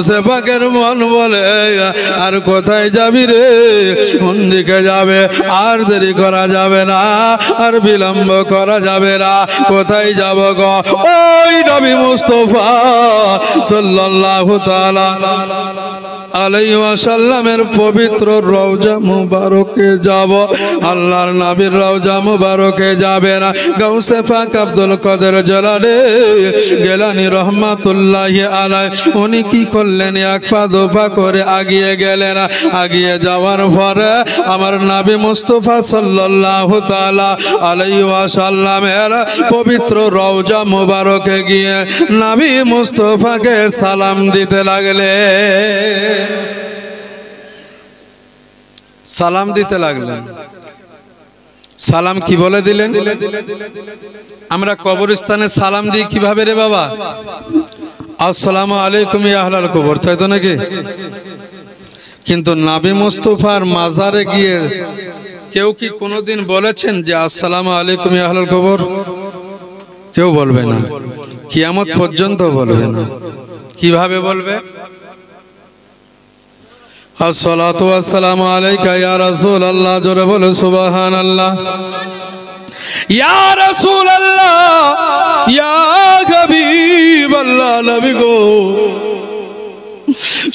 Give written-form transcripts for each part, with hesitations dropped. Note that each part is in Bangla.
গাউসে পাকের মন বলে আর কোথায় যাবি রে, কোন দিকে যাবে, আর দেরি করা যাবে না, আর বিলম্ব করা যাবে না, কোথায় যাব গো, ওই নবী মুস্তাফা সাল্লাল্লাহু তাআলা আলাইহি ওয়াসাল্লামের পবিত্র রওজা মুবারকে যাব। আল্লাহর নবীর রওজা মুবারকে যাবে না, গাউসে পাক আব্দুল কাদের জিলানী গিলানী রহমাতুল্লাহি আলাইহি উনি কি করলেন, এক পা দু পা করে আগিয়ে গেলেন। আগিয়ে যাওয়ার পরে আমার নবী মুস্তাফা সাল্লাল্লাহু তাআলা আলাইহি ওয়াসাল্লামের পবিত্র রওজা মুবারকে গিয়ে নবী মুস্তাফাকে সালাম দিতে লাগলেন। সালাম দিতে লাগলেন। সালাম কি বলে দিলেন? আমরা কবরস্থানে সালাম দিই কিভাবে রে বাবা? আসসালামু আলাইকুম ইয়া আহলাল কবর, তাই তো নাকি? কিন্তু নবী মুস্তাফার মাজারে গিয়ে কেউ কি কোনোদিন বলেছেন যে আসসালামু আলাইকুম ইয়া আহলাল কবর? কেউ বলবে না, কিয়ামত পর্যন্ত বলবে না। কিভাবে বলবে? আসসালাতু ওয়াসসালামু আলাইকা ইয়া রাসূলুল্লাহ, জোরে বলো সুবহানাল্লাহ। ইয়া রাসূলুল্লাহ, ইয়া হাবিবাল্লাহ, নবী গো।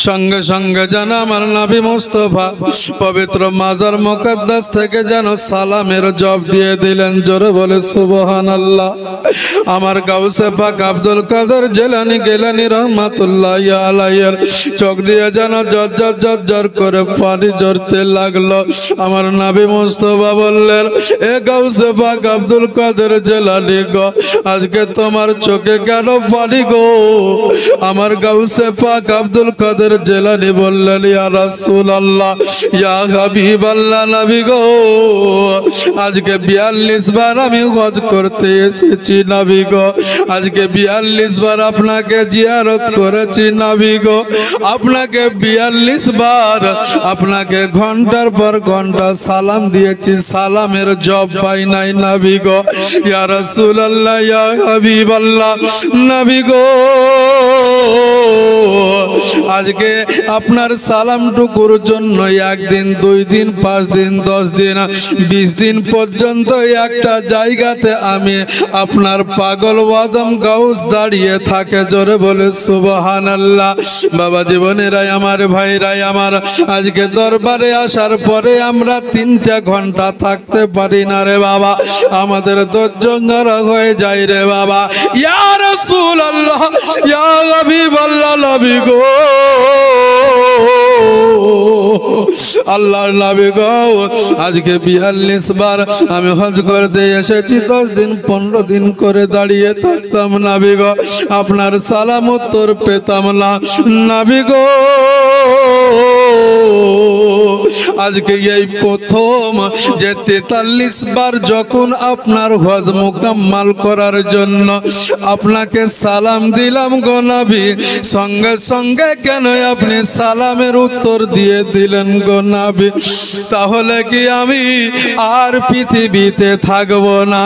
সঙ্গে সঙ্গে যেন আমার নবী মুস্তাফা পবিত্র মাজার মুকদ্দাস থেকে যেন সালামের জবাব দিয়ে দিলেন। জোরে বলে সুবহানাল্লাহ। আমার গাউসে পাক আব্দুল কাদের জিলানী গিলানী রহমাতুল্লাহি আলাইহির চোখ দিয়ে যেন ঝরঝর করে পানি ঝরতে লাগলো। আমার নবী মুস্তাফা বললেন, এ গাউসে পাক আব্দুল কাদের জিলানী গো, আজকে তোমার চোখে কেন পানি গো? আমার গাউসে পাক আব্দুল কাদের জিলানী বললেন, ইয়া রাসূলুল্লাহ, ইয়া হাবিবাল্লাহ, নবী গো, আজকে 42 বার আমি হজ করতে এসেছি নবী গো। আজকে 42 বার আপনাকে জিয়ারত করেছি নবী গো। আপনাকে 42 বার আপনাকে ঘন্টার পর ঘন্টা সালাম দিয়েছি, সালামের জবাব পাই নাই নবী গো। ইয়া রাসূলুল্লাহ, ইয়া হাবিবাল্লাহ, নবী গো, আজকে আপনার সালামটুকুর জন্য একদিন, 2 দিন, 5 দিন, 10 দিন, 20 দিন পর্যন্ত একটা জায়গাতে আমি আপনার পাগল ওয়াদম গাউস দাঁড়িয়ে থাকে। জোরে বলে সুবহানাল্লাহ। বাবা জীবনেরাই আমার, ভাইরাই আমার, আজকে দরবারে আসার পরে আমরা 3টা ঘন্টা থাকতে পারি না রে বাবা, আমাদের ধৈর্যঙ্গরা হয়ে যায় রে বাবা। ইয়া রাসূলুল্লাহ, ইয়া হাবিবাল্লাহ, নবী গো, আল্লাহর নবী গো, আজকে 42 বার আমি হজ করতে এসেছি, 10 দিন 15 দিন করে দাঁড়িয়ে থাকতাম নবী গো, আপনার সালাম উত্তর পেতাম না নবী গো। আজকে এই প্রথম যে 43 বার যখন আপনার হজ মুকাম্মাল করার জন্য আপনাকে সালাম দিলাম গো নবী, সঙ্গে সঙ্গে কেন আপনি সালামের উত্তর দিয়ে দিলেন গো নবী? তাহলে কি আমি আর পৃথিবীতে থাকব না?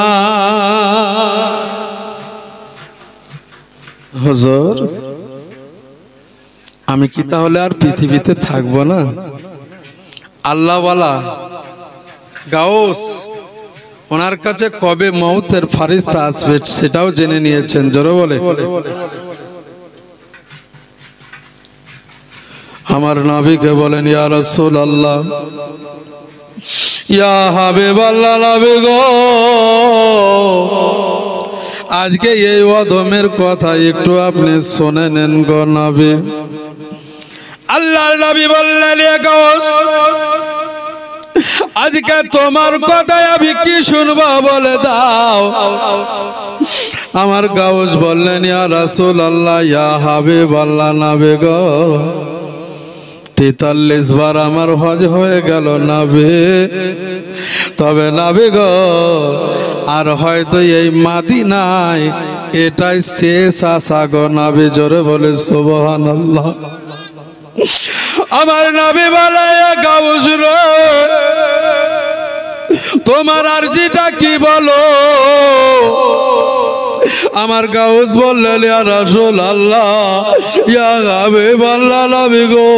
হুজুর, আমি কি তাহলে আর পৃথিবীতে থাকব না? আল্লাহওয়ালা গাউস, ওনার কাছে কবে মউতের ফারিস্তা আসবে সেটাও জেনে নিয়েছেন। জোরে বলে আমার নবীকে বলেন, ইয়া রাসূলুল্লাহ, ইয়া হাবিবাল্লাহ, নবী গো, আজকে এই অধমের কথা একটু আপনি শুনে নেন গো নবী। আল্লাহর নবী বললেন, এ গাউস, আজকে তোমার কথায় আমি কি শুনবো বলে দাও। আমার গাউস বললেন, ইয়া রাসূলুল্লাহ, ইয়া হাবিবাল্লাহ, নবী গো, 43 বার আমার হজ হয়ে গেল নবী, তবে নবী গো আর হয়তো এই মদিনায় এটাই শেষ আশা গো নবী। জোরে বলে সুবহানাল্লাহ। আমার নবী বলে, গাউস রে, তোমার আরজিটা কি বলো? আমার গাউস বললেন ইয়া রাসূলুল্লাহ ইয়া হাবিবাল্লাহ নবী গো,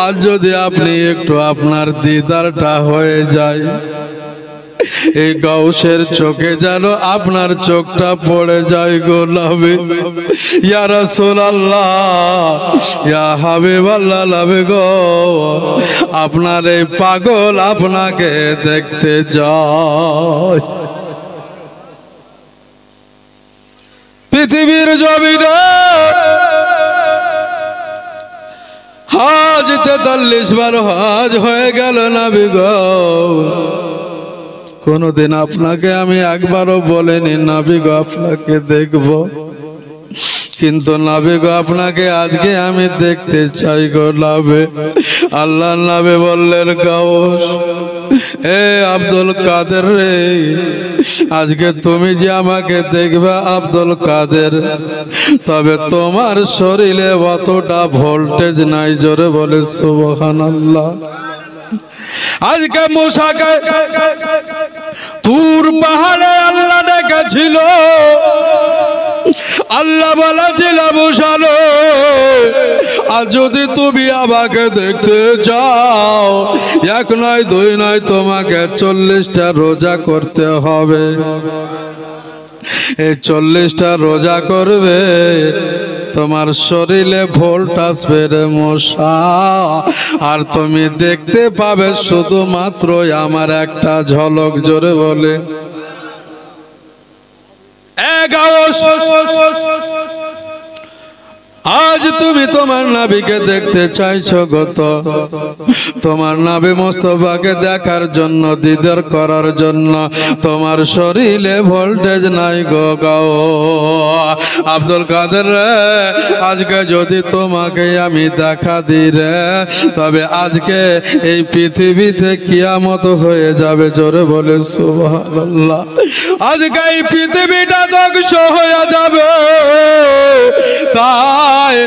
আজ যদি আপনি একটু আপনার দিদারটা হয়ে যায়, এই গাউসের চোখে যেন আপনার চোখটা পড়ে যায় গো নবী। ইয়া রাসূলুল্লাহ ইয়া হাবিবাল্লাহ নবী গো, আপনার এই পাগল আপনাকে দেখতে যায়। পৃথিবীর জমিনে হাজ 43 বার হাজ হয়ে গেল নবী গো, কোনদিন আপনাকে আমি একবারও বলিনি নবী গো আপনাকে দেখব, কিন্তু নবী গো আপনাকে আজকে আমি দেখতে চাই গো নবী। আল্লাহ নবী বললেন গাউস এ আব্দুল কাদের রে, আজকে তুমি যে আমাকে দেখবে আব্দুল কাদের, তবে তোমার শরীরে অতটা ভোল্টেজ নাই, জোরে বলে সুবহানাল্লাহ। আজকে মুসাকে তুর পাহাড়ে আল্লাহ ডেকেছিল, আল্লাহ বলেছিল মুসারে আর যদি তুমি আমাকে দেখতে চাও, এক নয় দুই নয় তোমাকে 40টা রোজা করতে হবে। এই 40টা রোজা করবে, তোমার শরীরে ভোল্টেজ বেড়ে মশা, আর তুমি দেখতে পাবে শুধুমাত্র আমার একটা ঝলক, জোরে বলে আজ তুমি তোমার নবীকে দেখতে চাইছো গত, তোমার নবী মুস্তাফাকে দেখার জন্য, দিদার করার জন্য তোমার শরীরে ভোল্টেজ নাই গো গাও আব্দুল কাদের রে। আজকে যদি তোমাকে আমি দেখা দিই রে, তবে আজকে এই পৃথিবীতে কিয়ামত হয়ে যাবে, জোরে বলে সুবহানাল্লাহ। আজকে এই পৃথিবীটা ধ্বংস হয়ে যাবে। তাই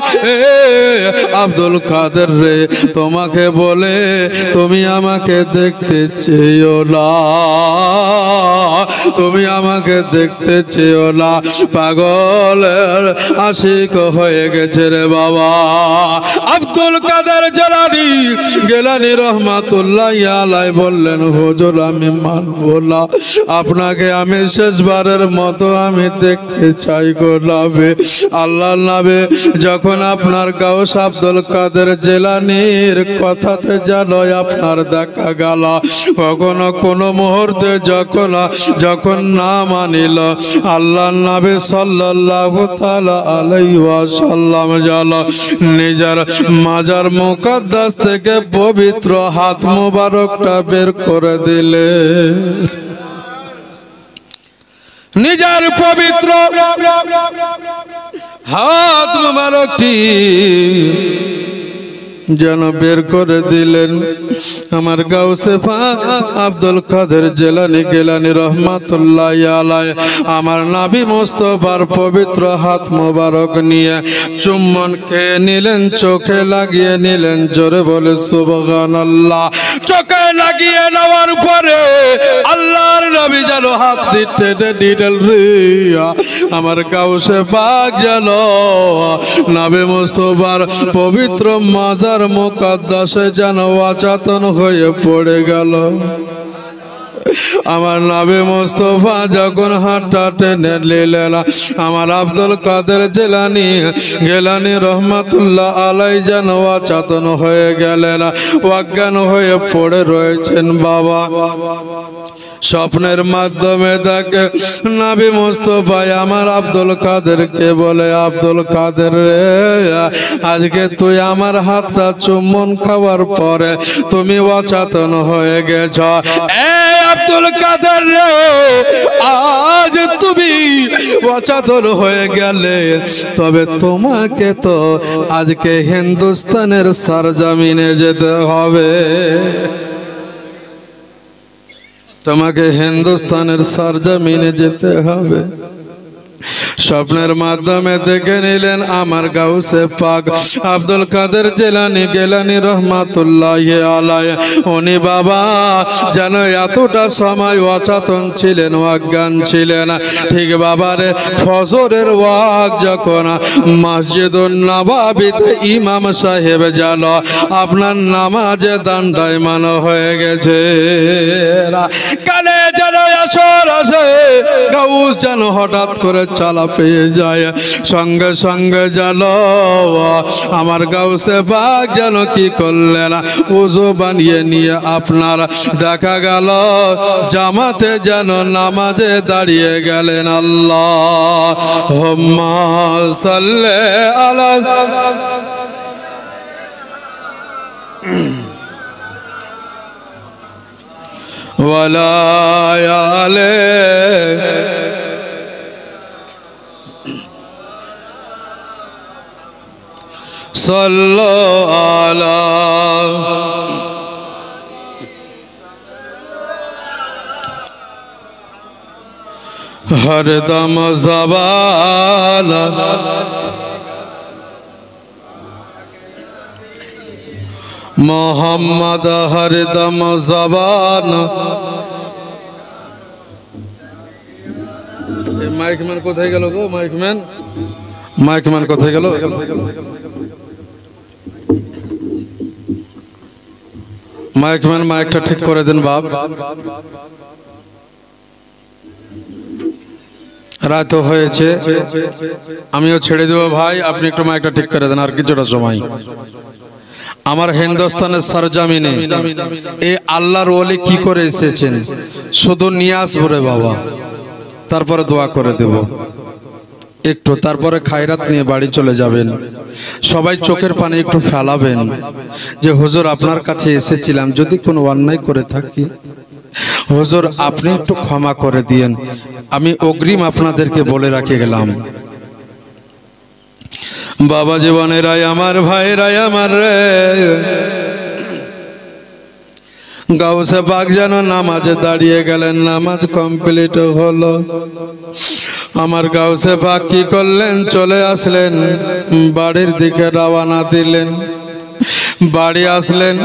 আব্দুল কাদের রে, তোমাকে বলে তুমি আমাকে দেখতে চেয়েও না, তুমি আমাকে দেখতে চেয়েও না, পাগলের আশিক হয়ে গেছে রে বাবা। আব্দুল কাদের গেলানি রহমাতুল্লাহ আলাই বললেন হুজুর আমি মানব না, আপনাকে আমি শেষবারের মতো আমি দেখতে চাই গো নবী। আল্লাহ নবী যখন আপনার গাউস আব্দুল কাদের জিলানীর কথাতে যেন আপনার দেখা গেল, কখনো কোনো মুহূর্তে যখন না মানিল, আল্লাহ নবী সাল্লাল্লাহু তাআলা আলাইহি ওয়াসাল্লাম যেন নিজের মাজার মুকদ্দাস থেকে পবিত্র হাত মোবারকটা বের করে দিলে, নিজের পবিত্র হাত মোবারকটি যেন বের করে দিলেন। আমার গাউসে পাক আব্দুল কাদের জিলানী রহমাতুল্লাহ আলাইহি আমার নবী মুস্তাফার পবিত্র হাত মোবারক নিয়ে চুম্বন খেয়ে নিলেন, চোখে লাগিয়ে নিলেন, জোরে বলে সুবহানাল্লাহ। চোখে লাগিয়ে নেওয়ার পরে আল্লাহর নবী যেন হাত টেনে নিলেন রে, আমার গাউসে পাক যেন নবী মুস্তাফার পবিত্র মাজার মুকদ্দাসে যেন অচেতন হয়ে পড়ে গেল। আমার নবী মুস্তাফা যখন হাতটা টেনে নিলেন, আমার আব্দুল কাদের জিলানী রহমাতুল্লাহ আলাইহি যেন অচেতন হয়ে গেলেন, অজ্ঞান হয়ে পড়ে রয়েছেন বাবা। স্বপ্নের মাধ্যমে দেখে নবী মুস্তাফা আমার আব্দুল কাদেরকে বলে, আব্দুল কাদের রে আজকে তুই আমার হাতটা চুম্বন খাওয়ার পরে তুমি অচেতন হয়ে গেছ। আব্দুল কাদের রে আজ তুমি অচেতন হয়ে গেলে, তবে তোমাকে তো আজকে হিন্দুস্তানের সরজমিনে যেতে হবে, তোমাকে হিন্দুস্তানের সরজমিনে যেতে হবে। স্বপ্নের মাধ্যমে দেখে নিলেন আমার গাউসে পাক আব্দুল কাদের জিলানী গিলানী রহমাতুল্লাহ আলাইহি। উনি বাবা যেন এতটা সময় অচেতন ছিলেন, অজ্ঞান ছিলেন। ঠিক বাবারে ফজরের ওয়াক্ত যখন মসজিদুন নববীতে ইমাম সাহেব যেন আপনার নামাজে দণ্ডায়মান হয়ে গেছে, কালে যেন আসর আসে, গাউস যেন হঠাৎ করে চালা পেয়ে যায়। সঙ্গে সঙ্গে যেন আমার গাউসে পাক যেন কি করলেন, ওযু বানিয়ে নিয়ে আপনার দেখা গেল জামাতে যেন নামাজে দাঁড়িয়ে গেলেন। আল্লাহুম্মা সাল্লি আলা ওয়ালা আলে সাল্লু আলা হরদম জবান মোহাম্মদ হরদম জবান। মাইকম্যান কোথায় গেল গো? মাইকম্যান, মাইকম্যান কোথায় গেল? মাইকম্যান মাইকটা ঠিক করে দেন বাপ। রাত হয়েছে, আমিও ছেড়ে দেবো ভাই, আপনি একটু মাইকটা ঠিক করে দেন আর কিছুটা সময়। আমার হিন্দুস্তানের সরজমিনে এই আল্লাহর ওলি কি করে এসেছেন শুধু নিয়ে আসবো রে বাবা, তারপরে দোয়া করে দেব একটু, তারপরে খায়রাত নিয়ে বাড়ি চলে যাবেন। সবাই চোখের পানি একটু ফেলাবেন যে হুজুর আপনার কাছে এসেছিলাম, যদি কোনো অন্যায় করে থাকি হুজুর আপনি একটু ক্ষমা করে দিয়েন। আমি অগ্রিম আপনাদেরকে বলে রাখে গেলাম। বাবা জীবনেরাই আমার ভাইরাই আমার রে, গাউসে পাক যেন নামাজে দাঁড়িয়ে গেলেন, নামাজ কমপ্লিট হলো। আমার গাউসে পাক কি করলেন, চলে আসলেন বাড়ির দিকে রওনা দিলেন। বাড়ি আসলেন,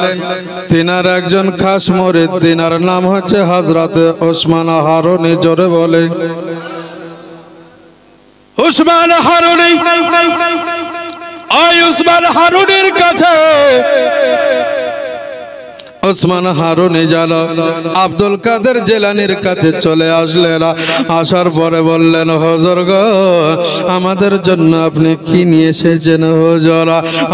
তিনার একজন খাস মুরিদ, তিনার নাম হচ্ছে হযরত ওসমান হারুনি। জোরে বলে ওসমান হারুনি। ওই ওসমান হারুনির কাছে ওসমান হারুনি জান আব্দুল কাদের জিলানীর কাছে চলে আসলেন। আসার পরে বললেন, হুজুর গো আমাদের জন্য আপনি কি নিয়ে এসেছেন? হুজুর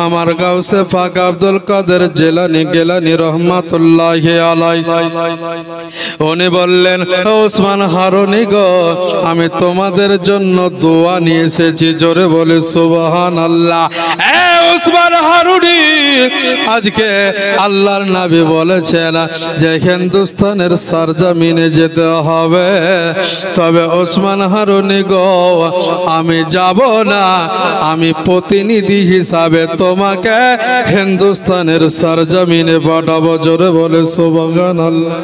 আমার গাউসে পাক আব্দুল কাদের জিলানী গিলানী রহমাতুল্লাহি আলাইহি। উনি বললেন, ওসমান হারুনি গো আমি তোমাদের জন্য দোয়া নিয়ে এসেছি। জোরে বলে সুবহানাল্লাহ। এ ওসমান হারুনি, আজকে আল্লাহর নবী বলেছেন যে হিন্দুস্তানের সরজমিনে যেতে হবে, তবে ওসমান হারুনি গো আমি যাব না, আমি প্রতিনিধি হিসাবে তোমাকে হিন্দুস্তানের সরজমিনে পাঠাবো। জোরে বলে সুবহানাল্লাহ।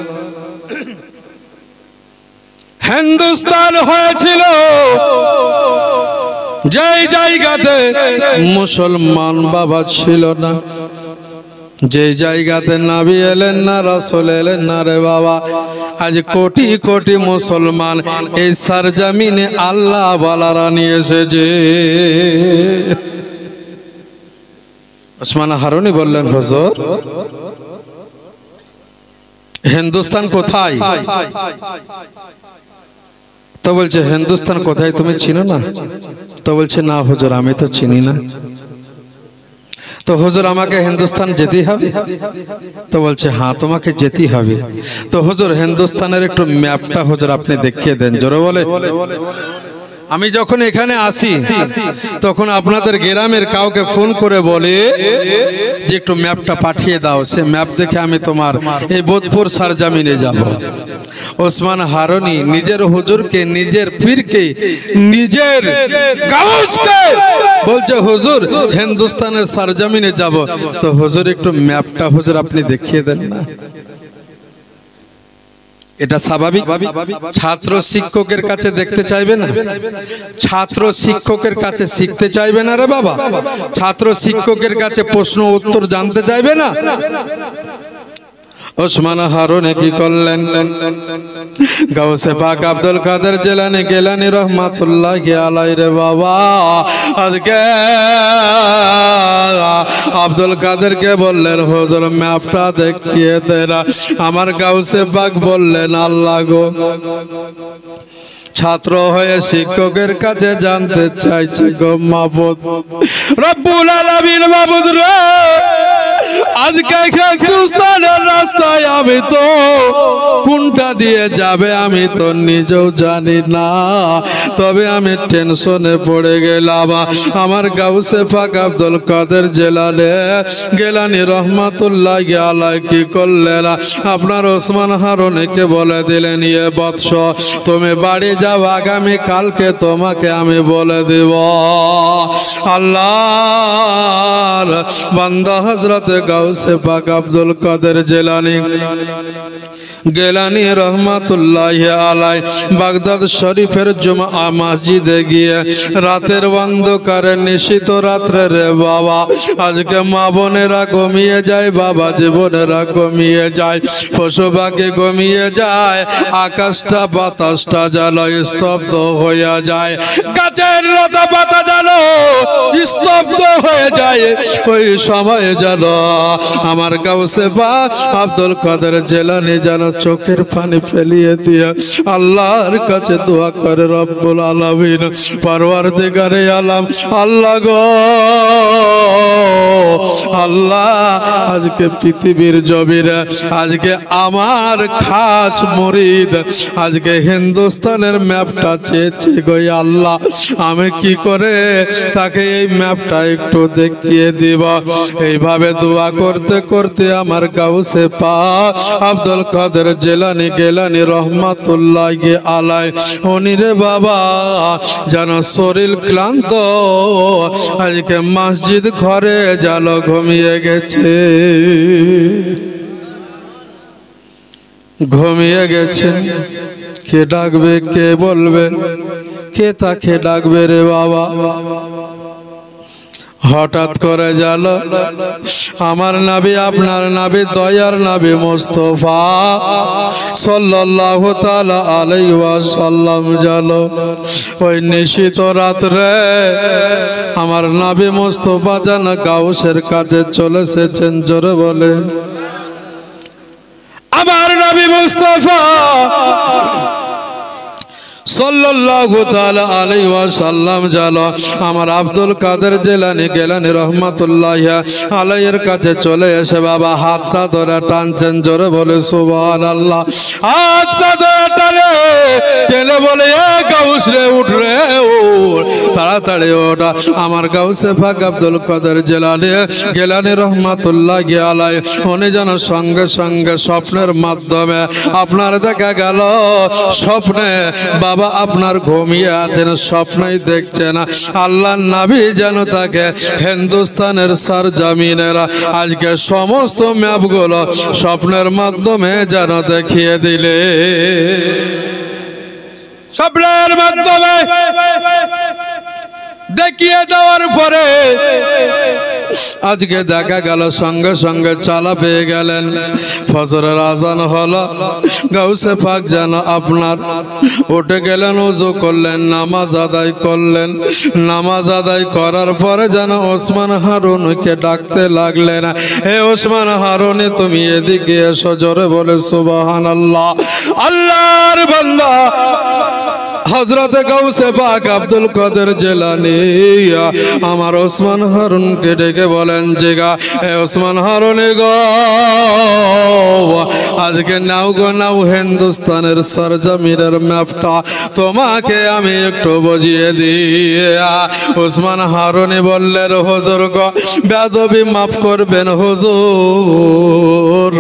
হিন্দুস্তান হয়েছিল যেই জায়গাতে মুসলমান বাবা ছিল না, যে জায়গাতে নবী এলেন না, রাসূল এলেন না রে বাবা, আজ কোটি কোটি মুসলমান এই সরজমিনে আল্লাহ ওয়ালারা নিয়ে এসেছে। ওসমান হারুনি বললেন, হুজুর হিন্দুস্তান কোথায়? তো বলছে হিন্দুস্তান কোথায় তুমি চিনো না? তো বলছে না হুজুর আমি তো চিনি না। তো হুজুর আমাকে হিন্দুস্তান যেতেই হবে? তো বলছে হ্যাঁ তোমাকে যেতেই হবে। তো হুজুর হিন্দুস্তানের একটু ম্যাপটা হুজুর আপনি দেখিয়ে দেন। জোরে বলে আমি যখন এখানে আসি তখন আপনাদের গ্রামের কাউকে ফোন করে বলে যে একটু ম্যাপটা পাঠিয়ে দাও, সে ম্যাপ দেখে আমি তোমার এই বোধপুর সরজমিনে যাব। ওসমান হারুনি নিজের হুজুরকে, নিজের পীরকে, নিজের গাউসকে বলছে হুজুর হিন্দুস্তানের সরজমিনে যাব। তো হুজুর একটু ম্যাপটা হুজুর আপনি দেখিয়ে দেন না। এটা স্বাভাবিক। ছাত্র শিক্ষকের কাছে দেখতে চাইবে না, ছাত্র শিক্ষকের কাছে শিখতে চাইবে না রে বাবা, ছাত্র শিক্ষকের কাছে প্রশ্ন উত্তর জানতে চাইবে না। ওসমান হারুনে কি করলেন? গাউসে পাক আব্দুল কাদের জিলানী গিলানী রহমাতুল্লাহি আলাইহি রে বাবা, আজকে আব্দুল কাদেরকে বললেন হুজুর ম্যাপটা দেখিয়ে দেন। আমার গাউসে পাক বললেন আল্লাহ গো, ছাত্র হয়ে শিক্ষকের কাছে জানতে চাইছে গো মাবুদ, রব্বুল আলামিন মাবুদ রে, আজকে হিন্দুস্তানের রাস্তায় আমি তো কোনটা দিয়ে যাবে আমি তো নিজেও জানি না, তবে আমি টেনশনে পড়ে গেলাম। আমার গাউসে পাক আব্দুল কাদের জিলানী রহমাতুল্লাহি আলাইহি কি করলেন? আপনার ওসমান হারুনকে বলে দিলেন, ইয়ে বৎস তুমি বাড়ি যাও, আগামী কালকে তোমাকে আমি বলে দেব। আল্লাহর বান্দা হযরত গাউসে পাক আব্দুল কাদের জিলানী রহমাতুল্লাহি আলাইহি বাগদাদ শরীফের জুমআ মসজিদে গিয়ে রাতের অন্ধকারে নিশিত রাত্রে রে বাবা, আজকে মা বোনেরা ঘুমিয়ে যায়, বাবা জীবনেরা ঘুমিয়ে যায়, পশু পাখি ঘুমিয়ে যায়, আকাশটা বাতাসটা যেন স্তব্ধ হয়ে যায়, গাছের লতা পাতা যেন স্তব্ধ হয়ে যায়। ওই সময় যেন আমার গাউসে পাক আব্দুল কাদের জিলানী যেন চোখের পানি ফেলিয়ে দিয়ে আল্লাহর কাছে দোয়া করে, রব্বুল আলামিন পরওয়ারদিগারে আলম, আল্লাহ গো আল্লাহ, আজকে পৃথিবীর জমিনে আজকে আমার খাস মুরিদ আজকে হিন্দুস্তানের ম্যাপটা চেয়েছে গো আল্লাহ, আমি কি করে তাকে এই ম্যাপটা একটু দেখিয়ে দিব। এইভাবে দোয়া করতে করতে আমার গাউসে পাক আব্দুল কাদের জিলানী রহমাতুল্লাহি আলাইহি উনি রে বাবা যেন শরীর ক্লান্ত আজকে মসজিদ ঘরে যেন ঘুমিয়ে গেছে, ঘুমিয়ে গেছেন। কে ডাকবে, কে বলবে, কে তাকে ডাকবে রে বাবা? হঠাৎ করে জাল আমার নবী, আপনার নবী, দয়ার নবী মুস্তাফা সাল্লাল্লাহু তাআলা আলাইহি ওয়াসাল্লাম জাল ওই নিশিত রাতে আমার নবী মুস্তাফা যেন গাউসের কাছে চলে এসেছেন। জোরে বলে আমার নবী মুস্তাফা সাল্লাল্লাহু তাআলা আলাইহি ওয়াসাল্লাম জানো আমার আব্দুল কাদের জিলানী রহমাতুল্লাহি আলাইহির কাছে চলে এসে বাবা হাতটা ধরে টানছেন। জোরে বলে সুবহানাল্লাহ। হাতটা ধরে টানে টেনে বলে, এ গাউস রে, উঠ রে, উঠ, তাড়াতাড়ি ওঠ। আমার গাউসে পাক আব্দুল কাদের জিলানী রহমাতুল্লাহি আলাইহি উনি যেন সঙ্গে সঙ্গে স্বপ্নের মাধ্যমে আপনার দেখা গেল স্বপ্নে বাবা আপনার ঘুমিয়ে আছেন, স্বপ্নই দেখছেন আল্লাহর নবী যেন তাকে হিন্দুস্তানের সরজমিনের আজকে সমস্ত ম্যাপগুলো স্বপ্নের মাধ্যমে যেন দেখিয়ে দিলে। স্বপ্নের মাধ্যমে দেখিয়ে দেওয়ার পরে আজকে দেখা গেল সঙ্গে সঙ্গে চালা পেয়ে গেলেন। ফজরের আজান হলো, গাউসে পাক যেন আপনার উঠে গেলেন, ওযু করলেন, নামাজ আদায় করলেন। নামাজ আদায় করার পরে যেন ওসমান হারুনকে ডাকতে লাগলেন, হে ওসমান হারুন তুমি এদিকে এসো। জোরে বলে সুবহানাল্লাহ। আল্লাহর বান্দা হযরত গাউসে পাক আব্দুল কাদের জিলানী আমার ওসমান হারুনকে ডেকে বলেন, জিগা হে ওসমান হারুন গো, আজকে নাও গো নাও হিন্দুস্তানের সরজমিনের ম্যাপটা তোমাকে আমি একটু বুঝিয়ে দিয়া। ওসমান হারুন বললেন, হুজুর গো বেয়াদবি মাফ করবেন হুজুর,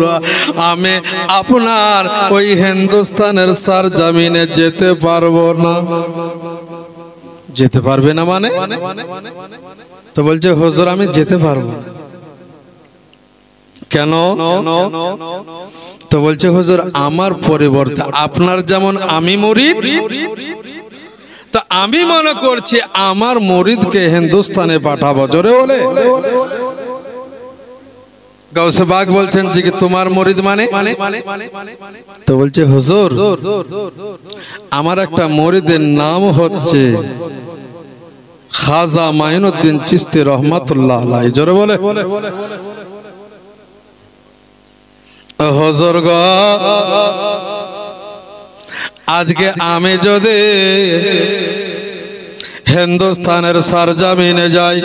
আমি আপনার ওই হিন্দুস্তানের সরজমিনে যেতে পারবো না। যেতে পারবে না মানে? তো বলছে হুজুর আমি যেতে পারবো না। কেন? তো বলছে হুজুর আমার পরিবর্তে আপনার যেমন আমি মুরিদ, তো আমি মনে করছি আমার মুরিদকে হিন্দুস্তানে পাঠাবো। জোরে বলে গাউসে পাক বলছেন যে কি তোমার মুরিদ মানে? তো বলছে হুজুর আমার একটা মুরিদের নাম হচ্ছে খাজা মাইনুদ্দিন চিশতি রহমাতুল্লাহ আলাইহি। জোরে বলে হুজুর গো আজকে আমি যদি হিন্দুস্তানের সরজমিনে যাই,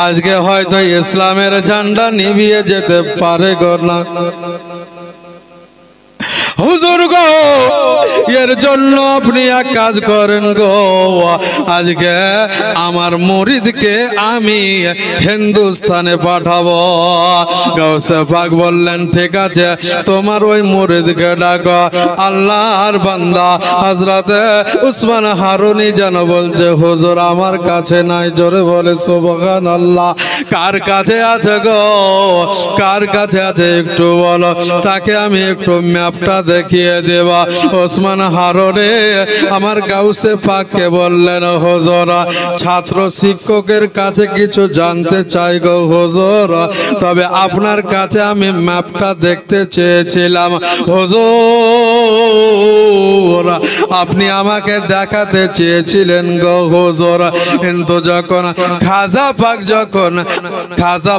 আজকে হয়তো ইসলামের ঝান্ডা নিভিয়ে যেতে পারে গো না। হুজুর গো এর জন্য আপনি এক কাজ করেন গো, আজকে আমার মুরিদকে আমি হিন্দুস্তানে পাঠাবো। গাউসে পাক বললেন ঠিক আছে তোমার ওই মুরিদকে ডাকো। আল্লাহর বান্দা হযরতে উসমান হারুনি যেন বলছে হুজুর আমার কাছে নাই। জোরে বলে সুবহানাল্লাহ। কার কাছে আছে গো? কার কাছে আছে একটু বলো, তাকে আমি একটু ম্যাপটা দেখিয়ে দেবা। ওসমান হারুনি আমার গাউসে পাককে বললেন হুজুর ছাত্র শিক্ষকের কাছে কিছু জানতে চাই গো হুজুর, তবে আপনার কাছে আমি ম্যাপটা দেখতে চেয়েছিলাম হুজুর, আপনি আমাকে দেখাতে চেয়েছিলেন গো হুজুর, কিন্তু যখন খাজা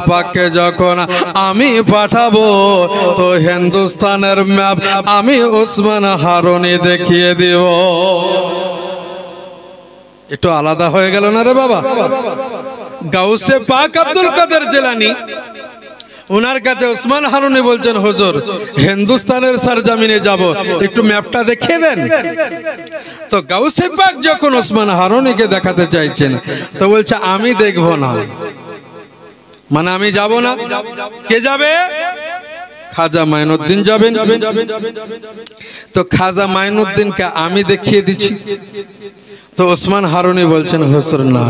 পাককে যখন আমি পাঠাবো তো হিন্দুস্তানের ম্যাপ আমি ওসমান হারুনি দেখিয়ে দিব। একটু আলাদা হয়ে গেল না রে বাবা? গাউসে পাক আব্দুল কাদের জিলানী ওনার কাছে ওসমান হারুনি বলছেন হুজুর হিন্দুস্তানের সরজমিনে যাব, একটু ম্যাপটা দেখিয়ে দেন। তো গাউসে পাক যখন ওসমান হারুনিকে দেখাতে চাইছেন তো বলছে আমি দেখব না, মানে আমি যাব না। কে যাবে? খাজা মাইনুদ্দিন যাবেন। তো খাজা মাইনুদ্দিনকে আমি দেখিয়ে দিচ্ছি। তো ওসমান হারুনি বলছেন হুজুর না,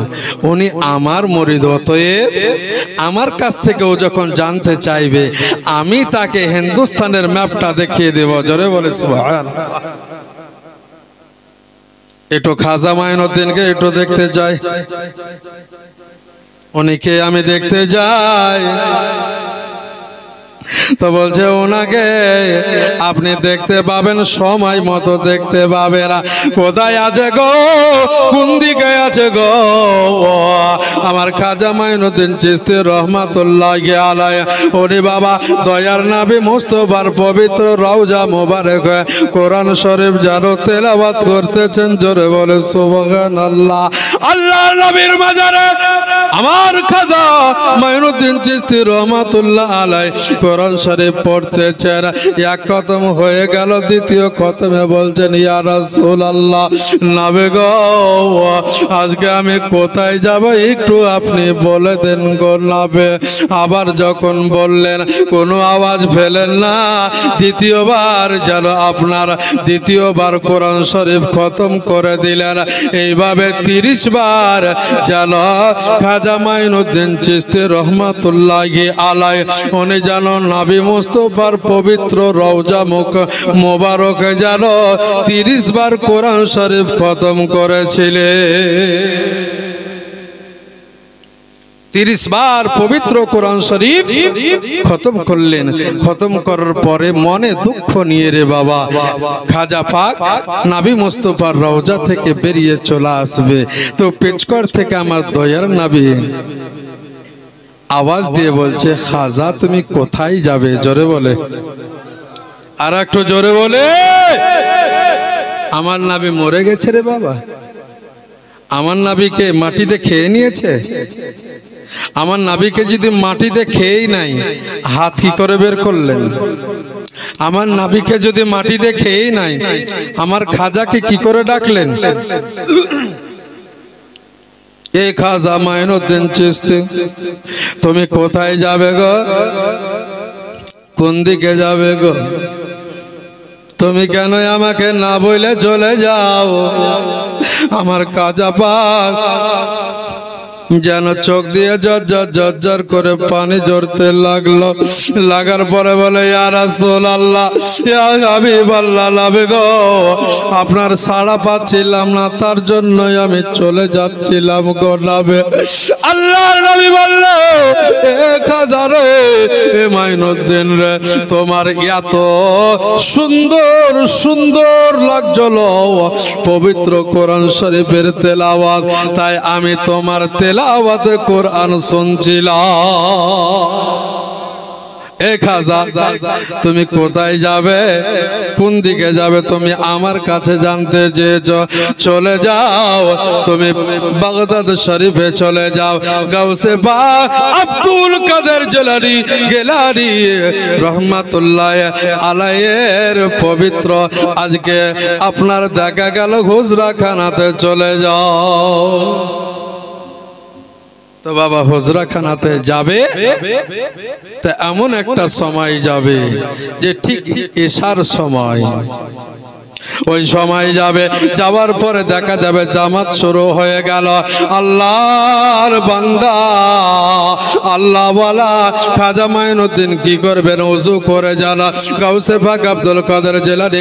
উনি আমার মুরিদ, অতএব আমার কাছ থেকে ও যখন জানতে চাইবে আমি তাকে হিন্দুস্তানের ম্যাপটা দেখিয়ে দেব। জোরে বলে সুবহানাল্লাহ। একটু খাজা মাইনুদ্দিনকে একটু দেখতে যাই, উনিকে আমি দেখতে যাই। তো বলছে ওনাকে আপনি দেখতে পাবেন সময় মতো দেখতে পাবেন। কোথায় আছে গো? কোন দিকে আছে গো? আমার খাজা মাইনুদ্দিন চিশতি রহমাতুল্লাহি আলাইহি উনি বাবা দয়ার নবী মুস্তাফার পবিত্র রওজা মোবারক কোরআন শরীফ যারা তেলাওয়াত করতেছেন। জোরে বলে সুবহানাল্লাহ। আল্লাহর নবীর মাজারে আমার খাজা মাইনুদ্দিন চিশতি রহমাতুল্লাহ আলাইহি কোরআন শরীফ পড়তেছেন। এক খতম হয়ে গেল, দ্বিতীয় খতমে বলছেন ইয়া রাসূলুল্লাহ নবী গো আজকে আমি কোথায় যাব একটু আপনি বলে দেন গো নবী। আবার যখন বললেন কোনো আওয়াজ ফেলেন না, দ্বিতীয়বার যেন আপনার দ্বিতীয়বার কোরআন শরীফ খতম করে দিলেন। এইভাবে 30 বার যেন খাজা মাইনুদ্দিন চিশতি রহমাতুল্লাহি আলাইহি উনি যেন নবী মুস্তাফার পবিত্র রওজা মোবারক যেন 30 বার কোরআন শরীফ খতম করেছিলেন। 30 বার পবিত্র কোরআন শরীফ খতম করলেন। খতম করার পরে মনে দুঃখ নিয়ে রে বাবা খাজা পাক নবী মুস্তাফার রওজা থেকে বেরিয়ে চলে আসবে। তো পেচকর থেকে আমার দয়ার নবী আওয়াজ দিয়ে বলছে খাজা তুমি কোথায় যাবে? জোরে বলে, আর একটু জোরে বলে। আমার নবী মরে গেছে রে বাবা, আমার নবীকে মাটিতে খেয়ে নিয়েছে। আমার নবীকে যদি মাটিতে খেয়েই নাই হাত কি করে বের করলেন? আমার নবীকে যদি মাটিতে খেয়েই নাই আমার খাজাকে কি করে ডাকলেন? এ খাজা মাইনুদ্দিন চিশতি তুমি কোথায় যাবে গো? কোন দিকে যাবে গো? তুমি কেন আমাকে না বলে চলে যাও? আমার খাজা পাক যেন চোখ দিয়ে ঝরঝর করে পানি ঝরতে লাগলো। লাগার পরে বলে, ইয়া রাসূলুল্লাহ, ইয়া হাবিবাল্লাহ, নবী গো, আপনার সাড়া পাচ্ছিলাম না, তার জন্যই আমি চলে যাচ্ছিলাম গো নবী। আল্লাহর নবী বলল, এ মাইনুদ্দিন রে, তোমার এত সুন্দর সুন্দর লাগছিল পবিত্র কোরআন শরীফের তেলাওয়াত, তাই আমি তোমার তেলাওয়াতে কোরআন শুনছিলাম। এ খাজা, তুমি কোথায় যাবে, কোন দিকে যাবে? তুমি আমার কাছে জানতে চেয়েছো, চলে যাও, তুমি বাগদাদ শরীফে চলে যাও। গাউসে পাক আব্দুল কাদের গেলানি রহমাতুল্লাহ আলাইহির পবিত্র আজকে আপনার দেখা গেল হুজরাখানাতে চলে যাও। তো বাবা হুজরাখানাতে যাবে, তা এমন একটা সময় যাবে যে ঠিক এশার সময়, ওই সময় যাবে। যাওয়ার পরে দেখা যাবে জামাত শুরু হয়ে গেল। আল্লাহর বান্দা আল্লাহ ওয়ালা খাজা মাইনুদ্দিন কি করবেন? ওযু করে যান। গাউসে পাক আব্দুল কাদের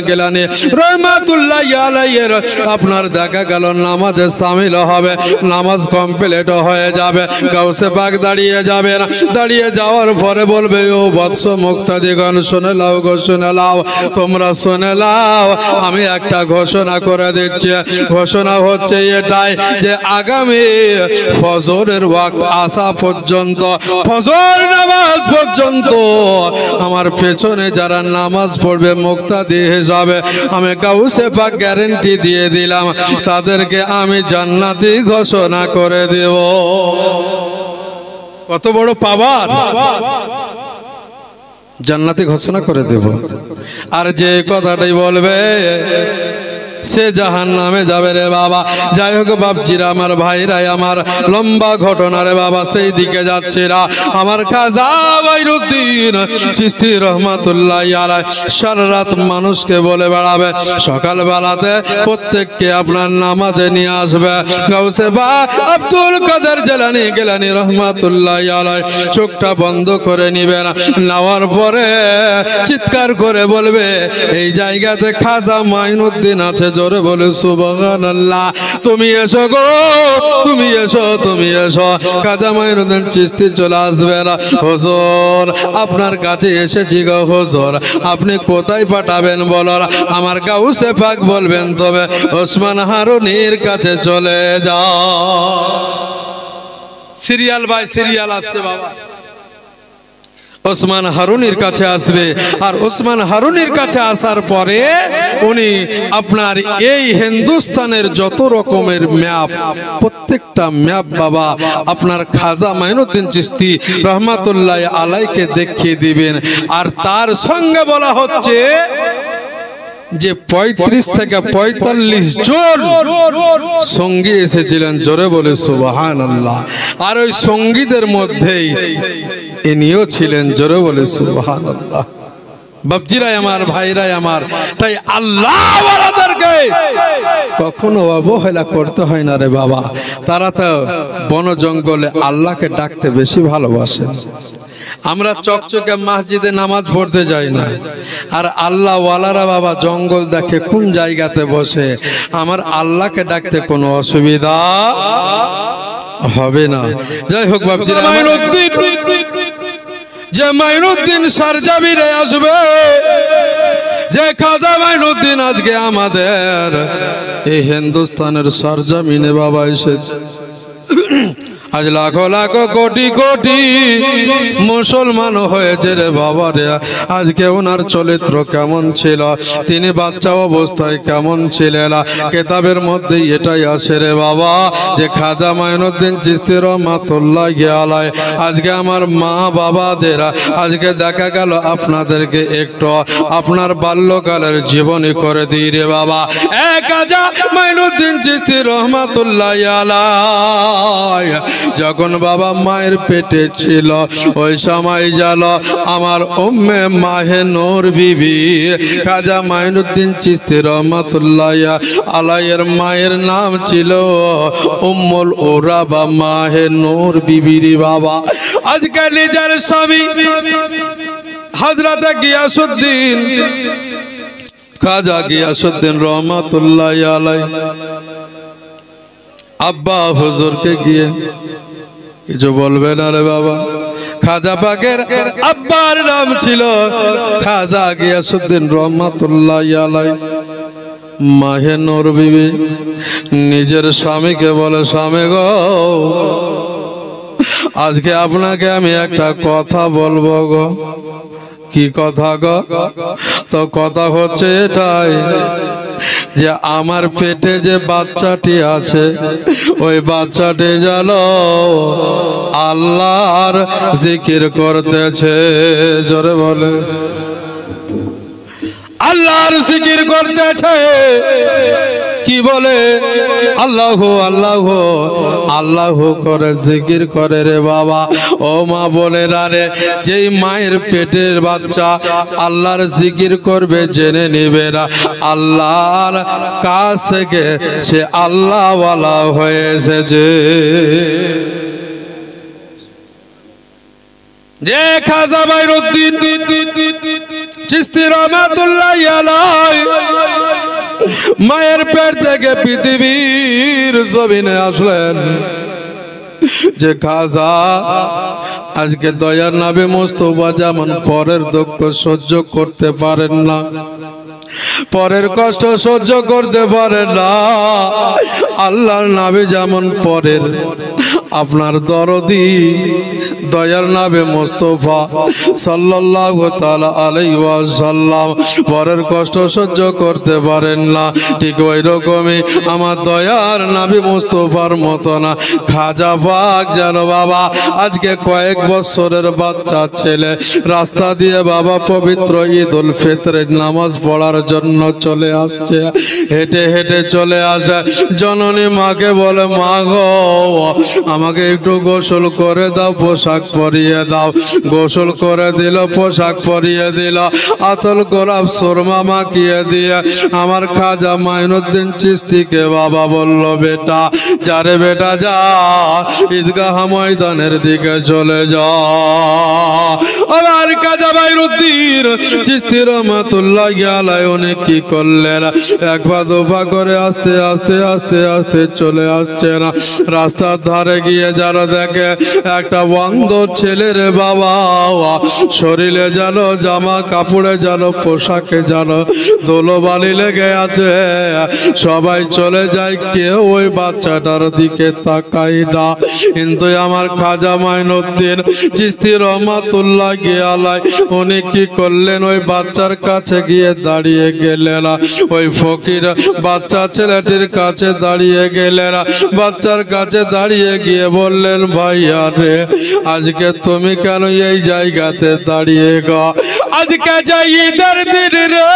গেলানি রহমাতুল্লাহ আলাইহির আপনার দেখা গেল নামাজে শামিল হবে, নামাজ কমপ্লিট হয়ে যাবে। গাউসে পাক দাঁড়িয়ে যাবেন, দাঁড়িয়ে যাওয়ার পরে বলবে, ও বৎস মুক্তাদিগণ, শুনে লাও গো, শুনে লাও, তোমরা শুনে লাও, আমি একটা ঘোষণা করে দিচ্ছি। ঘোষণা হচ্ছে এটাই যে আগামী ফজরের ওয়াক্ত আসা পর্যন্ত, ফজর নামাজ পর্যন্ত আমার পেছনে যারা নামাজ পড়বে মুক্তাদি হিসাবে, আমি গাউসে পাক গ্যারান্টি দিয়ে দিলাম, তাদেরকে আমি জান্নাতি ঘোষণা করে দেব। কত বড় পাওয়ার! জান্নাতি ঘোষণা করে দেব। আর যে কথাটাই বলবে সে জাহান্নামে যাবে রে বাবা। যাই হোক বাপজিরা, আমার ভাইরা, আমার লম্বা ঘটনা রে বাবা, সেই দিকে যাচ্ছে না। আমার খাজা মাইনুদ্দিন চিশতি রহমাতুল্লাহ আলাইহি সারা রাত মানুষকে বলে বেড়াবে, সকাল বেলাতে প্রত্যেককে আপনার নামাজে নিয়ে আসবে। গাউসে পাক আব্দুল কাদের গেলানি রহমাতুল্লাহ আলাইহি চোখটা বন্ধ করে নিবেন, নেওয়ার পরে চিৎকার করে বলবে, এই জায়গাতে খাজা মাইনুদ্দিন আছে। জোরে বলে সুবহানাল্লাহ। তুমি এসো গো, তুমি এসো, তুমি এসো। খাজা মাইনুদ্দিন চিশতি চলে আসবে। হুজুর, আপনার কাছে এসেছি গো হুজুর, আপনি কোথায় পাঠাবেন বলো? আমার গাউসে পাক বলবেন, তবে ওসমান হারুনির কাছে চলে যাও। সিরিয়াল বাই সিরিয়াল আসছে বাবা। ওসমান হারুনির কাছে আসবে, আর ওসমান হারুনির কাছে আসার পরে উনি আপনার এই হিন্দুস্তানের যত রকমের ম্যাপ, প্রত্যেকটা ম্যাপ বাবা আপনার খাজা মাইনুদ্দিন চিশতি রহমাতুল্লাহ আলাইহিকে দেখিয়ে দিবেন। আর তার সঙ্গে বলা হচ্ছে যে 35 থেকে 45 জন সঙ্গী এসেছিলেন। জোরে বলে সুবহানাল্লাহ। আর ওই সঙ্গীদের মধ্যেই ইনিও ছিলেন। জোরে বলে সুবহানাল্লাহ। বাপজিরাই আমার, ভাইরাই আমার, তাই আল্লাহ ওয়ালাদেরকে কখনো অবহেলা করতে হয় না রে বাবা। তারা তো বন জঙ্গলে আল্লাহকে ডাকতে বেশি ভালোবাসেন। আমরা চকচকে মসজিদে নামাজ পড়তে যাই না, আর আল্লাহ ওয়ালারা বাবা জঙ্গল দেখে কোন জায়গাতে বসে। আমার আল্লাহকে ডাকতে কোনো অসুবিধা হবে না। যাই হোক বাপজি, যে মাইনুদ্দিন সরজাবিরে আসবে, যে খাজা মাইনুদ্দিন আজকে আমাদের এই হিন্দুস্তানের সরজমিনে বাবা এসেছে। আজ লাখো লাখো কোটি কোটি মুসলমান হয়েছে রে বাবা রে। আজকে ওনার চরিত্র কেমন ছিল, তিনি বাচ্চা অবস্থায় কেমন ছিলেন, কেতাবের মধ্যে এটাই আসে রে বাবা, যে খাজা মাইনুদ্দিন চিশতি রহমাতুল্লাহ আলাইহি আজকে আমার মা বাবাদের আজকে দেখা গেল আপনাদেরকে একটু আপনার বাল্যকালের জীবনী করে দিই রে বাবা। খাজা মাইনুদ্দিন চিশতি রহমাতুল্লাহ আলাইহি যখন বাবা মায়ের পেটে ছিল ওই সময় যেন আমার উম্মে মাহে নূর বিবি খাজা মাইনুদ্দিন চিশতি রহমাতুল্লাহ আলাইহির মায়ের নাম ছিল উম্মুল ওরা বা মাহে নূর বিবির বাবা। আজকে নিজের স্বামী হযরত গিয়াসউদ্দিন খাজা গিয়াসউদ্দিন রহমাতুল্লাহ আলাইহি আব্বা হুজুরকে গিয়ে কিছু বলবে না রে বাবা। খাজা পাকের আব্বার নাম ছিল খাজা গিয়াসউদ্দিন রহমাতুল্লাহ আলাইহি। মাহে নূর বিবি নিজের স্বামীকে বলে, স্বামী গো, আজকে আপনাকে আমি একটা কথা বলবো গো। কি কথা গো? তো কথা হচ্ছে এটাই যে আমার পেটে যে বাচ্চাটি আছে ওই বাচ্চাটি যেন আল্লাহর জিকির করতেছে। জোরে বলে, আল্লাহর জিকির করতেছে। কি বলে? আল্লাহু আল্লাহু আল্লাহু করে জিকির করে রে বাবা। ও মা বলে রে, যেই মায়ের পেটের বাচ্চা আল্লাহর জিকির করবে জেনে নিবে না আল্লাহর কাছ থেকে সে আল্লাহওয়ালা হয়ে এসেছে। যে খাজা মাইনুদ্দিন চিশতি রহমাতুল্লাহ আলাইহি মায়ের পেট থেকে পৃথিবীর জমিনে আসলেন, যে খাজা আজকে দয়ার নবী মুস্তাফা যেমন পরের দুঃখ সহ্য করতে পারেন না, পরের কষ্ট সহ্য করতে পারেন না, আল্লাহর নবী যেমন পরের আপনার দরদি দয়ার নবী মুস্তাফা সাল্লাল্লাহু তাআলা আলাইহি ওয়াসাল্লাম পরের কষ্ট সহ্য করতে পারেন না, ঠিক ওই রকমই আমার দয়ার নবী মুস্তাফার মতো না খাজা পাক যেন বাবা আজকে কয়েক বছরের বাচ্চা ছেলে রাস্তা দিয়ে বাবা পবিত্র ঈদুল ফিতরের নামাজ পড়ার জন্য চলে আসছে, হেঁটে হেঁটে চলে আসে। জননী মাকে বলে, মা গো, আমাকে একটু গোসল করে দাও, পোশাক পরিয়ে দাও। গোসল করে দিল, পোশাক পরিয়ে দিল, আতল গোলাপ সুরমা মাখিয়ে দিয়ে আমার খাজা মাইনুদ্দিন চিশতিকে বাবা বলল, বেটা যারে বেটা যা, ঈদগাহ ময়দানের দিকে চলে যা। আমার খাজা মাইনুদ্দিন চিশতি রহমাতুল্লাহ আলাইহি উনি কি করলেন, এক পা দু পা করে আস্তে আস্তে আস্তে আস্তে চলে আসছে না। রাস্তার ধারে গিয়ে যারা দেখে একটা বন্ধ ছেলের বাবা, শরীরে যেন জামা কাপড়ে যেন পোশাকে যেন ধুলোবালি লেগে আছে, সবাই চলে যায়, কেউ ওই বাচ্চাটার দিকে তাকায় না। কিন্তু আমার খাজা মাইনুদ্দিন চিশতি রহমাতুল্লাহ আলাইহি উনি কি করলেন, ওই বাচ্চার কাছে গিয়ে দাঁড়িয়ে গেলেন, ওই ফকির বাচ্চা ছেলেটির কাছে দাঁড়িয়ে গেলেন, বাচ্চার কাছে দাঁড়িয়ে গিয়ে বললেন, ভাইয়া রে, আজকে তুমি কেন এই জায়গাতে দাঁড়িয়ে গো? আজকে যে ঈদের দিন রে,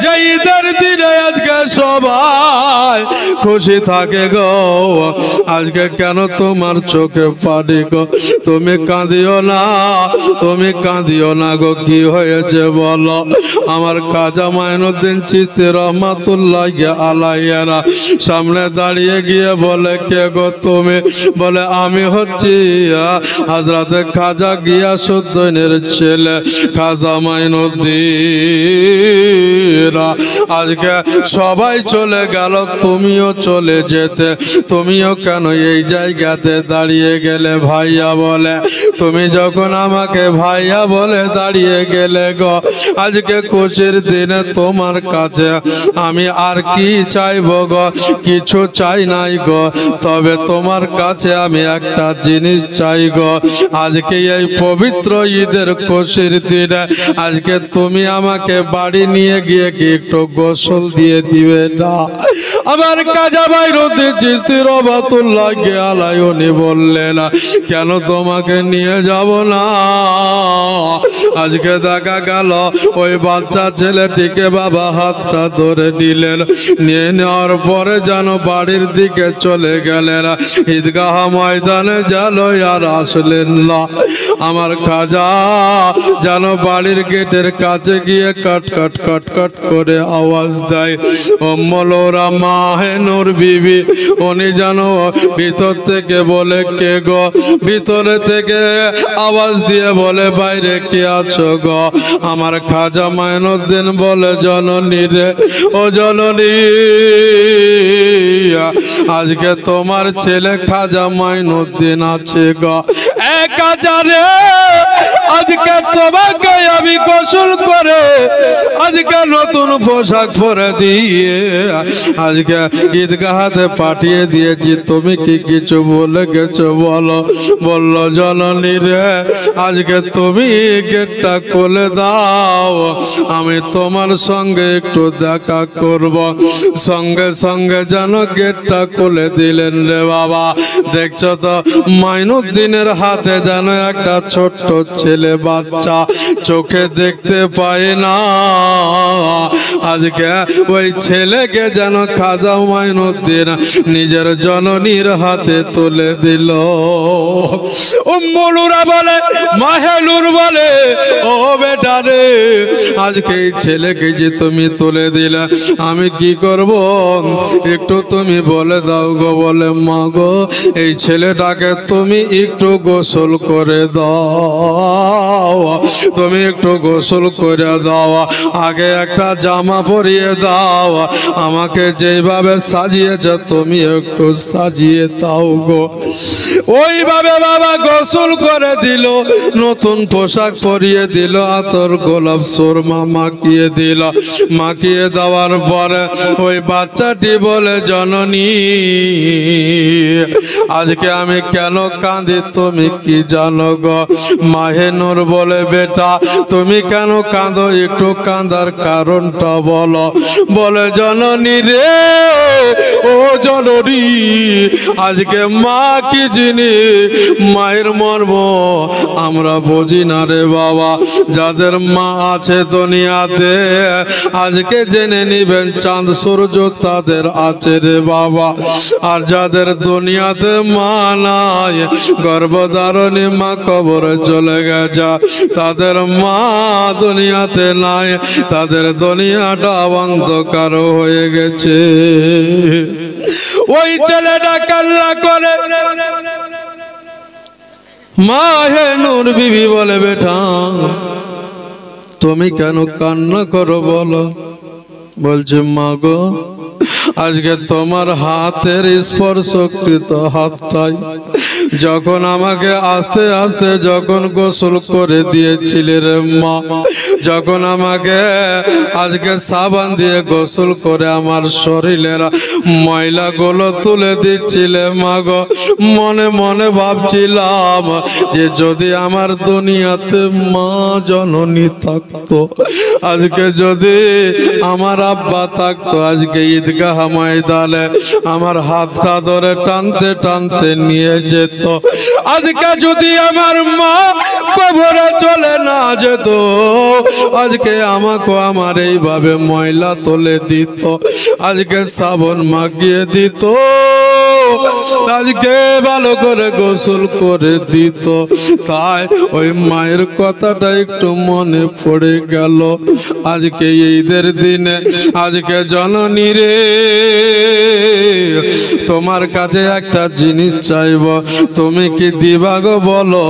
যে ঈদের দিনে আজকে সবাই খুশি থাকে গো, আজকে কেন তোমার চোখে পানি গো? তুমি কাঁদিও না, তুমি কাঁদিও না গো, কি হয়েছে বলো? আমার খাজা মাইনুদ্দিন চিশতি রহমাতুল্লাহ আলাইহি সামনে দাঁড়িয়ে গিয়ে বলে, কে গো তুমি? বলে, আমি হচ্ছি হযরত খাজা গিয়াসউদ্দিনের ছেলে খাজা মাইনুদ্দিন। আজকে সবাই চলে গেল, তুমিও চলে যেতে, তুমিও কেন এই জায়গাতে দাঁড়িয়ে গেলে? ভাইয়া বলে, তুমি যখন আমাকে ভাইয়া বলে দাঁড়িয়ে গেলে গো, আজকে খুশির দিনে তোমার কাছে আমি আর কি চাইব গো? কিছু চাই নাই গো, তবে তোমার কাছে আমি একটা জিনিস চাই গো। আজকে এই পবিত্র ঈদের খুশির দিনে আজকে তুমি আমাকে বাড়ি নিয়ে গিয়ে কি একটু গোসল দিয়ে দিবে না? আমার খাজা মাইনুদ্দিন চিশতি রহমাতুল্লাহ আলাইহি উনি বললেন, কেন তোমাকে নিয়ে যাব না? আজকে দেখা গেল ওই বাচ্চা ছেলেটিকে বাবা হাতটা ধরে নিলেন, নিয়ে নেওয়ার পরে যেন বাড়ির দিকে চলে গেলেন। ঈদগাহ ঈদগাহ ময়দানে গেল আর আসলেন না। আমার খাজা যেন বাড়ির গেটের কাছে গিয়ে কাট কাট কাট কাট করে আওয়াজ দেয়। ওরা মাহে নূর বিবি, উনি যেন ভিতর থেকে বলে কে গো, ভিতরে থেকে আওয়াজ দিয়ে বলে বাইরে কে আছো গো? আমার খাজা মাইনুদ্দিন বলে জননী রে, ও জননী, আজকে তোমার ছেলে খাজা মাইনুদ্দিন আছে গো। এক হাজারে আজকে তোমাকে আমি গোসল করে আজকে নতুন পোশাক পরে দিয়ে আজকে ঈদগাহাতে পাঠিয়ে দিয়েছি, তুমি কি কিছু বলে গেছো বলো? বলল জননী রে, আজকে তুমি গেটটা খুলে দাও, আমি তোমার সঙ্গে একটু দেখা করব। সঙ্গে সঙ্গে যেন গেটটা খুলে দিলেন রে বাবা। দেখছো তো মাইনুদ্দিনের হাতে যেন একটা ছোট্ট ছেলে বাচ্চা, চোখে দেখতে পায় না। আজকে ওই ছেলেকে যেন খাজা মাইনুদ্দিন নিজের জননীর হাতে তুলে দিল। উম্মুলুরা বলে, মাহেলুর বলে, ও বেটা রে, আজকে এই ছেলেকে যে তুমি তুলে দিলে আমি কি করব? একটু তুমি বলে দাও গো। বলে মা গো, এই ছেলেটাকে তুমি একটু গোসল করে দাও, তুমি একটু গোসল করে দাও, আগে একটা জামা পরিয়ে দাও, আমাকে যেভাবে সাজিয়েছ তুমি একটু সাজিয়ে দাও গো। ওইভাবে বাবা গোসল করে দিল, নতুন পোশাক পরিয়ে দিল, আতর গোলাপ সুরমা মাখিয়ে দিল। মাখিয়ে দেওয়ার পরে ওই বাচ্চাটি বলে জননী, আজকে আমি কেন কাঁদি তুমি কি জানো গো? মাহে নূর বলে, বেটা তুমি কেন কাঁদো, একটু কাঁদার কারণটা বলো। বলে জননী রে, ও জননী, আজকে মা কি জিনিস, মায়ের মর্ম আমরা বুঝি না রে বাবা। যাদের মা আছে দুনিয়াতে আজকে জেনে নিবেন চাঁদ সূর্য তাদের আছে রে বাবা। আর যাদের দুনিয়াতে মা নাই, গর্ভধারণী মা কবরে চলে গেছে, তাদের মা দুনিয়াতে নাই, তাদের দুনিয়াটা অন্ধকার হয়ে গেছে। ওই ছেলেটা কান্না করে। মাহে নূর বিবি বলে, বেটা তুমি কেন কান্না করো বলো? বলছে মা গো, আজকে তোমার হাতের স্পর্শকৃত হাতটাই যখন আমাকে আস্তে আস্তে যখন গোসল করে দিয়েছিলে রে মা, যখন আমাকে আজকে সাবান দিয়ে গোসল করে আমার শরীরের ময়লাগুলো তুলে দিচ্ছিলে মা গো, মনে মনে ভাবছিলাম যে যদি আমার দুনিয়াতে মা জননী থাকতো, আজকে যদি আমার আব্বা থাকতো, আজকে ঈদগাহ ময়দানে আমার হাতটা ধরে টানতে টানতে নিয়ে যেত। আজকে যদি আমার মা কবরে চলে না যেত, আজকে আমাকে আমার এইভাবে ময়লা তুলে দিত, আজকে সাবান মাখিয়ে দিত, আজকে ভালো করে গোসল করে দিত। তাই ওই মায়ের কথাটা একটু মনে পড়ে গেল। আজকে ঈদের দিনে আজকে জননী রে, তোমার কাছে একটা জিনিস চাইব, তুমি কি দিবা গো বলো?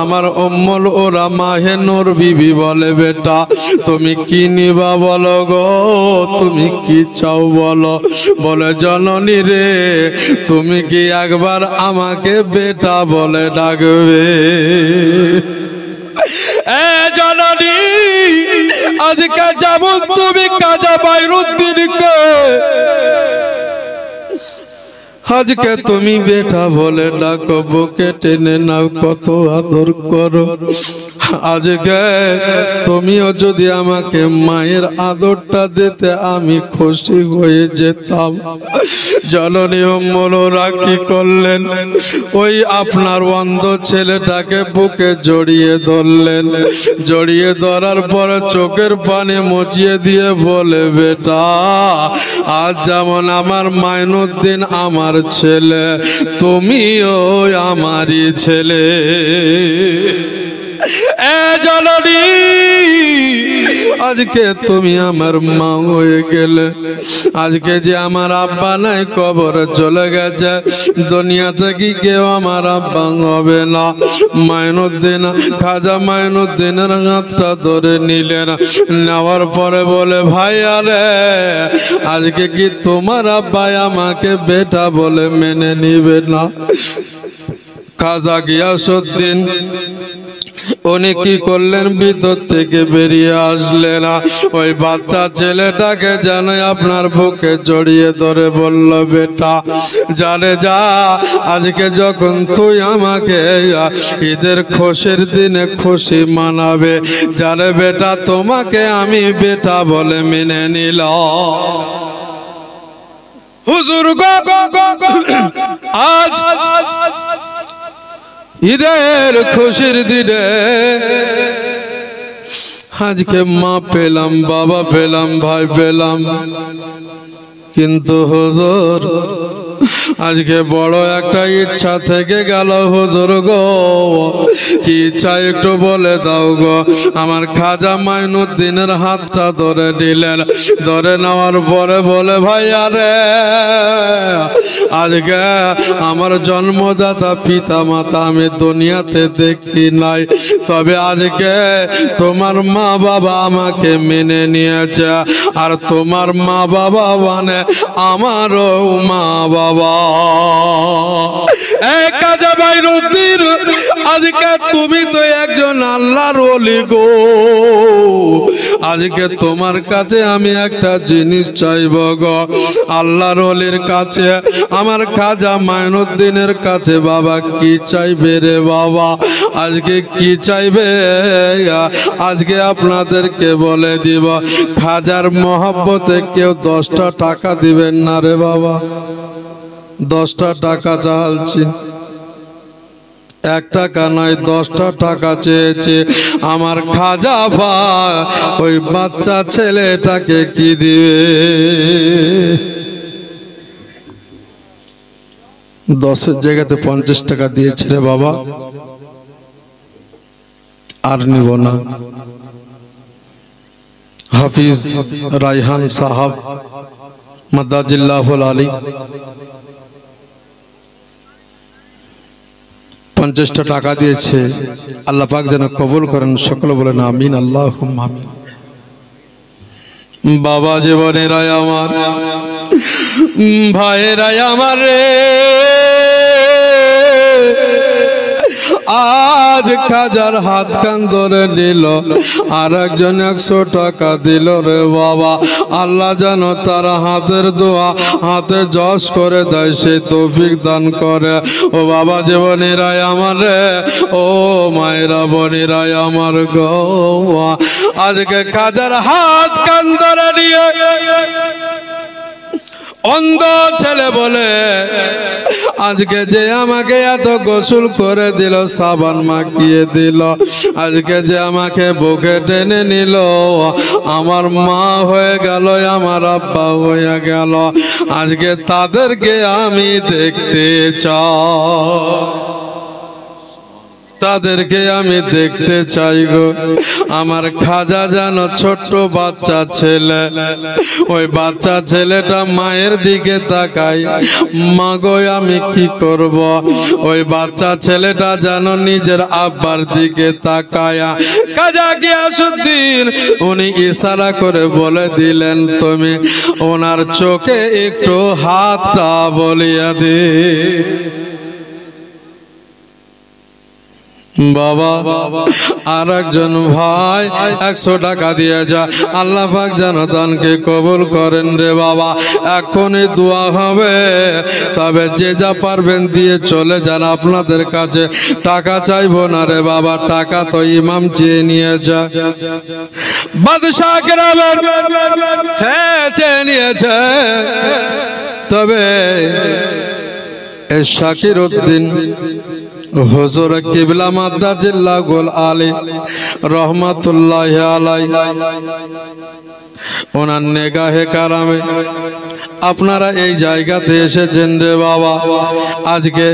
আমার উম্মুল ওরা মাহে নূর বিবি বলে, বেটা তুমি কি নিবা বলো গো, তুমি কি চাও বলো? বলে জননী রে, তুমি কি একবার আমাকে বেটা বলে ডাকবে? জননী আজকে যেমন তুমি খাজা মাইনুদ্দিনকে আজকে তুমি বেটা বলে ডাকো, বুকে টেনে নাও, কত আদর করো, আজকে তুমিও যদি আমাকে মায়ের আদরটা দিতে আমি খুশি হয়ে যেতাম। জননী উম্মুলরা কি করলেন? ওই আপনার অন্ধ ছেলেটাকে বুকে জড়িয়ে ধরলেন, জড়িয়ে ধরার পরে চোখের পানি মুছিয়ে দিয়ে বলে, বেটা আজ যেমন আমার মাইনুদ্দিন আমার ছেলে, তুমিও আমারই ছেলে। এ জননী, আজকে তুমি আমার মা হয়ে গেলে। আজকে যে আমার আব্বা নাই, কবরে চলে গেছে, দুনিয়াতে কি কেউ আমার আব্বা হবে না। মাইনুদ্দিন, খাজা মাইনুদ্দিনের হাতটা ধরে নিলেন, নেওয়ার পরে বলে, ভাই আরে আজকে কি তোমার আব্বা আমাকে বেটা বলে মেনে নিবে না? খাজা গিয়াসউদ্দিন উনি কি করলেন, ভিতর থেকে বেরিয়ে আসলেন, ওই বাচ্চা ছেলেটাকে যেন আপনার বুকে জড়িয়ে ধরে বলল, বেটা জানে যা, আজকে যখন তুই আমাকে ঈদের খুশির দিনে খুশি মানাবে, জানে বেটা তোমাকে আমি বেটা বলে মেনে নিলাম। হুজুর গো, আজ ঈদের খুশির দিনে আজকে মা পেলাম, বাবা পেলাম, ভাই পেলাম, কিন্তু হুজুর আজকে বড় একটা ইচ্ছা থেকে গেল। হুজুর গো, কি ইচ্ছা একটু বলে দাও গো। আমার খাজা মাইনুদ্দিনের হাতটা ধরে নিলেন, ধরে নেওয়ার পরে বলে, ভাই আরে আজকে আমার জন্মদাতা পিতা মাতা আমি দুনিয়াতে দেখি নাই, তবে আজকে তোমার মা বাবা আমাকে মেনে নিয়েছে, আর তোমার মা বাবা মানে আমারও মা বাবা। এই খাজা মাইনুদ্দিন, আজকে তুমি তো একজন আল্লাহর ওলি গো, আজকে তোমার কাছে আমি একটা জিনিস চাইব গো। আল্লাহর ওলির কাছে, আমার খাজা মাইনুদ্দিনের কাছে বাবা কি চাইবে রে বাবা? আজকে কি চাইবে আজকে আপনাদেরকে বলে দিব। খাজার মহব্বতে কেউ 10টা টাকা দিবেন না রে বাবা, 10টা টাকা চালছি, 1 টাকা নয় 10টা টাকা চেয়েছে আমার খাজা ভাই। ওই বাচ্চা ছেলেটাকে কি দিবে? 10-এর জায়গাতে 50 টাকা দিয়েছে রে বাবা, আর নিব না। হাফিজ রায়হান সাহাব মাদাজিল্লাহুল আলী 50টা টাকা দিয়েছে, আল্লাহ পাক যেন কবুল করেন, সকলে বলেন আমিন, আল্লাহুম্মা আমিন। বাবা জীবনেরাই আমার, ভাইয়েরাই আমার রে, আজ খাজার হাত কান ধরে নিল, আর একজন 100 টাকা দিল রে বাবা। আল্লাহ যেন তার হাতের দোয়া হাতে যশ করে দেয়, সে তৌফিক দান করে। ও বাবা জীবনেরাই আমার রে, ও মায়েরা বোনেরাই আমার গো, আজকে খাজার হাত কান ধরে নিয়ে অন্ধ ছেলে বলে, আজকে যে আমাকে এত গোসল করে দিল, সাবান মাখিয়ে দিল, আজকে যে আমাকে বুকে টেনে নিল, আমার মা হয়ে গেল, আমার আব্বা হয়ে গেল, আজকে তাদেরকে আমি দেখতে চাই, তাদেরকে আমি দেখতে চাই গো। আমার খাজা যেন ছোট্ট বাচ্চা ছেলে, ওই বাচ্চা ছেলেটা মায়ের দিকে তাকাই, মা গো আমি কি করব? ওই বাচ্চা ছেলেটা যেন নিজের আব্বার দিকে তাকায়া, খাজা গিয়াসউদ্দিন উনি ইশারা করে বলে দিলেন, তুমি ওনার চোখে একটু হাতটা বলিয়া দে। বাবা আর একজন ভাই 100 টাকা দিয়ে যা, আল্লাহ পাক যেন দানকে কবুল করেন রে বাবা। এখনই দোয়া হবে, তবে যে যা পারবেন দিয়ে চলে যান, আপনাদের কাছে টাকা চাইবো না রে বাবা, টাকা তো ইমাম চেয়ে নিয়ে যা, বাদশাহ গ্রামের চেয়ে নিয়েছে, তবে শাকির উদ্দিন হুজুর কিবলা মাদ্দা জিল্লা গোল আলী রহমাতুল্লাহ আলাই ওনার নেগাহে কারামে আপনারা এই জায়গাতে এসেছেন রে বাবা। আজকে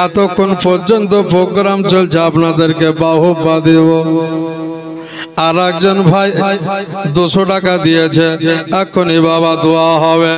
এতক্ষণ পর্যন্ত প্রোগ্রাম চলছে, আপনাদেরকে বাহবা দেব। আর একজন ভাই 200 টাকা দিয়েছে, এখনই বাবা দোয়া হবে।